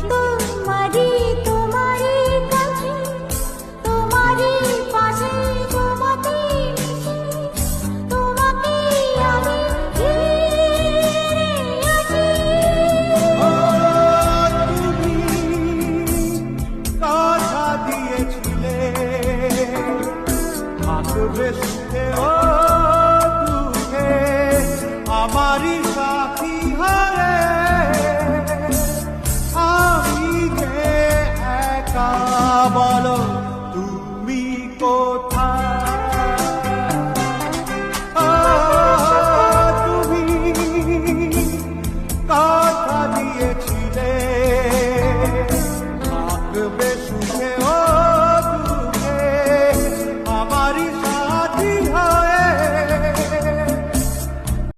তোমারই তোমারই কাছে, তোমারই পাশে, তোমাকে মিশে, তোমাকে আমি ঘিরে আছি। তুমি কথা দিয়েছিলে থাকবে সুখে ও দুঃখে আমারই